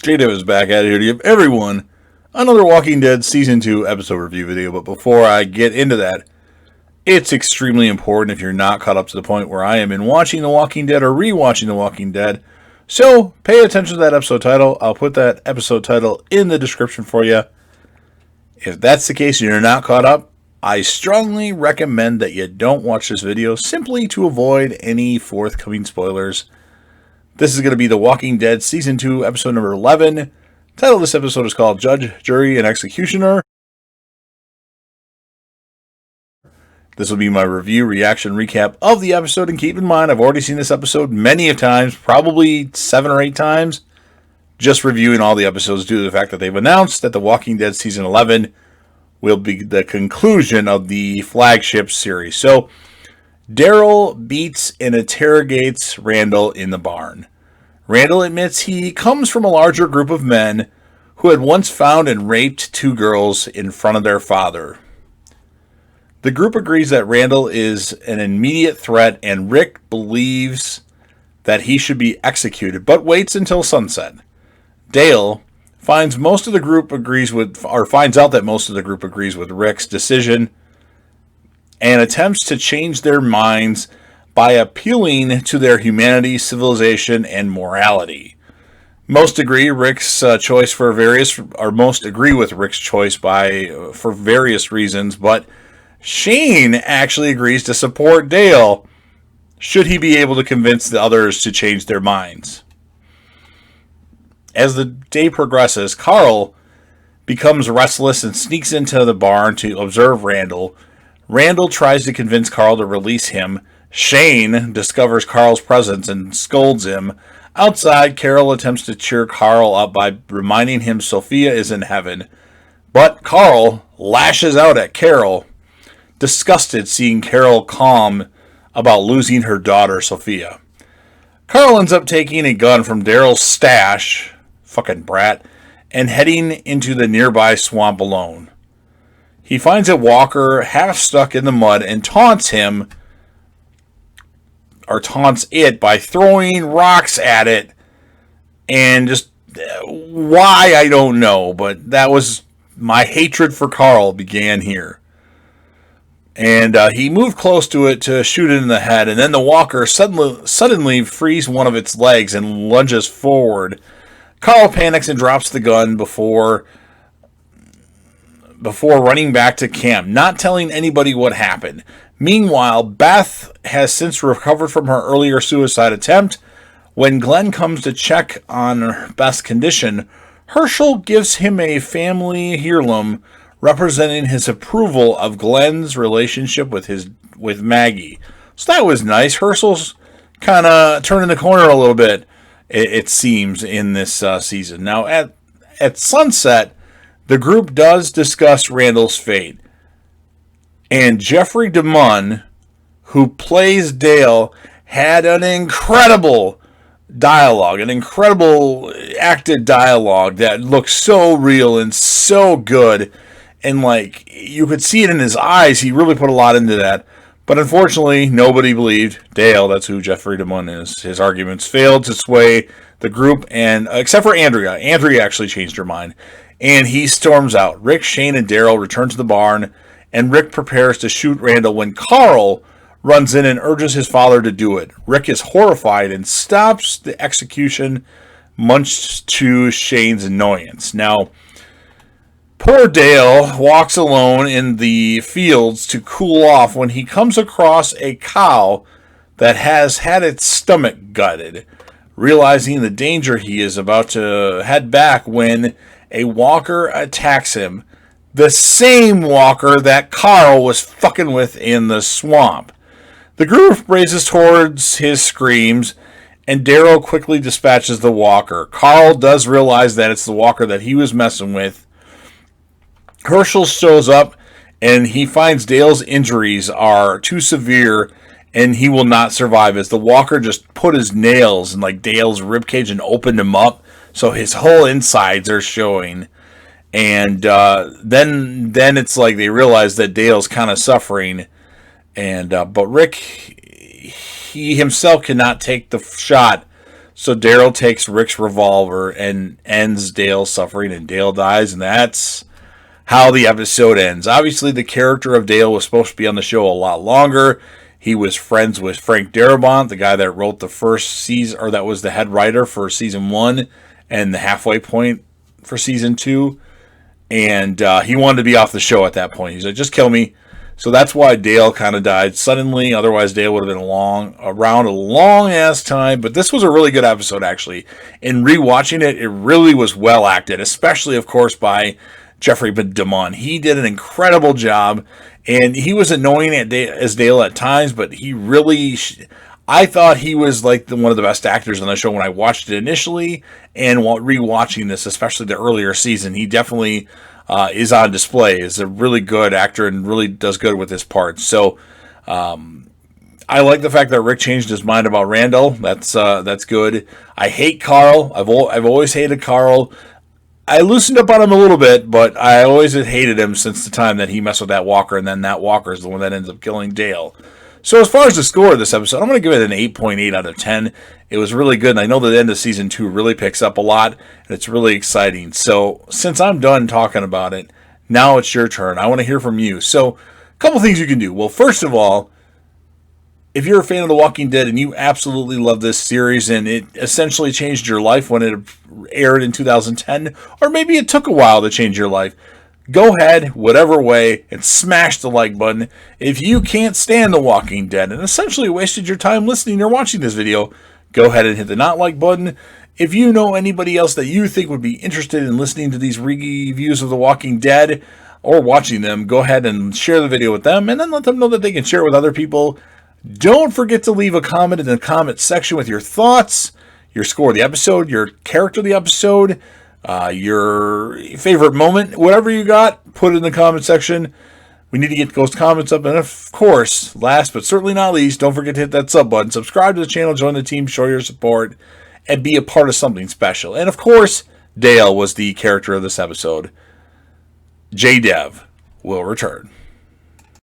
J-Dev is back at it here to give everyone another Walking Dead Season 2 episode review video. But before I get into that, it's extremely important if you're not caught up to the point where I am in watching The Walking Dead or rewatching The Walking Dead. So pay attention to that episode title. I'll put that episode title in the description for you. If that's the case and you're not caught up, I strongly recommend that you don't watch this video simply to avoid any forthcoming spoilers. This is going to be The Walking Dead Season 2, Episode number 11. The title of this episode is called Judge, Jury, and Executioner. This will be my review, reaction, recap of the episode. And keep in mind, I've already seen this episode many of times, probably 7 or 8 times. Just reviewing all the episodes due to the fact that they've announced that The Walking Dead Season 11 will be the conclusion of the flagship series. So, Daryl beats and interrogates Randall in the barn. Randall admits he comes from a larger group of men who had once found and raped 2 girls in front of their father. The group agrees that Randall is an immediate threat and Rick believes that he should be executed, but waits until sunset. Dale finds out that most of the group agrees with Rick's decision and attempts to change their minds by appealing to their humanity, civilization, and morality. Most agree with Rick's choice for various reasons, but Shane actually agrees to support Dale should he be able to convince the others to change their minds. As the day progresses, Carl becomes restless and sneaks into the barn to observe Randall. Randall tries to convince Carl to release him. Shane discovers Carl's presence and scolds him. Outside, Carol attempts to cheer Carl up by reminding him Sophia is in heaven. But Carl lashes out at Carol, disgusted seeing Carol calm about losing her daughter, Sophia. Carl ends up taking a gun from Daryl's stash, fucking brat, and heading into the nearby swamp alone. He finds a walker half stuck in the mud and taunts it by throwing rocks at it, and just why, I don't know, but that was my hatred for Carl began here. And he moved close to it to shoot it in the head, and then the walker suddenly frees one of its legs and lunges forward. Carl panics and drops the gun before running back to camp, not telling anybody what happened. Meanwhile, Beth has since recovered from her earlier suicide attempt. When Glenn comes to check on Beth's condition, Herschel gives him a family heirloom representing his approval of Glenn's relationship with Maggie. So that was nice. Herschel's kind of turning the corner a little bit, it seems, in this season. Now, at sunset, the group does discuss Randall's fate. And Jeffrey DeMunn, who plays Dale, had an incredible dialogue, an incredible acted dialogue that looked so real and so good. And, you could see it in his eyes. He really put a lot into that. But unfortunately, nobody believed Dale. That's who Jeffrey DeMunn is. His arguments failed to sway the group, and except for Andrea. Andrea actually changed her mind. And he storms out. Rick, Shane, and Daryl return to the barn, and Rick prepares to shoot Randall when Carl runs in and urges his father to do it. Rick is horrified and stops the execution, much to Shane's annoyance. Now, poor Dale walks alone in the fields to cool off when he comes across a cow that has had its stomach gutted. Realizing the danger, he is about to head back when a walker attacks him. The same walker that Carl was fucking with in the swamp. The group races towards his screams, and Daryl quickly dispatches the walker. Carl does realize that it's the walker that he was messing with. Herschel shows up, and he finds Dale's injuries are too severe, and he will not survive, as the walker just put his nails in Dale's ribcage and opened him up, so his whole insides are showing. And then it's like they realize that Dale's kind of suffering, and but Rick, he himself cannot take the shot So Daryl takes Rick's revolver and ends Dale's suffering, and Dale dies, and that's how the episode ends. Obviously, the character of Dale was supposed to be on the show a lot longer. He was friends with Frank Darabont, the guy that wrote the first season, or that was the head writer for season 1 and the halfway point for season 2. And he wanted to be off the show at that point. He said, just kill me. So that's why Dale kind of died suddenly. Otherwise, Dale would have been around a long-ass time. But this was a really good episode, actually. In rewatching it, it really was well acted, especially, of course, by Jeffrey DeMunn. He did an incredible job, and he was annoying as Dale at times, but he really... I thought he was like one of the best actors on the show when I watched it initially, and rewatching this, especially the earlier season, he definitely is on display. Is a really good actor and really does good with his parts. So I like the fact that Rick changed his mind about Randall. That's good. I hate Carl. I've always hated Carl. I loosened up on him a little bit, but I always hated him since the time that he messed with that walker, and then that walker is the one that ends up killing Dale. So as far as the score of this episode, I'm going to give it an 8.8 out of 10. It was really good, and I know that the end of season 2 really picks up a lot, and it's really exciting. So since I'm done talking about it, now it's your turn. I want to hear from you. So a couple things you can do. Well, first of all, if you're a fan of The Walking Dead and you absolutely love this series and it essentially changed your life when it aired in 2010, or maybe it took a while to change your life, go ahead, whatever way, and smash the like button. If you can't stand The Walking Dead and essentially wasted your time listening or watching this video, go ahead and hit the not like button. If you know anybody else that you think would be interested in listening to these reviews of The Walking Dead or watching them, go ahead and share the video with them, and then let them know that they can share it with other people. Don't forget to leave a comment in the comment section with your thoughts, your score of the episode, your character of the episode, your favorite moment, whatever you got, put it in the comment section. We need to get those comments up. And of course, last but certainly not least, don't forget to hit that sub button, subscribe to the channel, join the team, show your support, and be a part of something special. And of course, Dale was the character of this episode. J-Dev will return.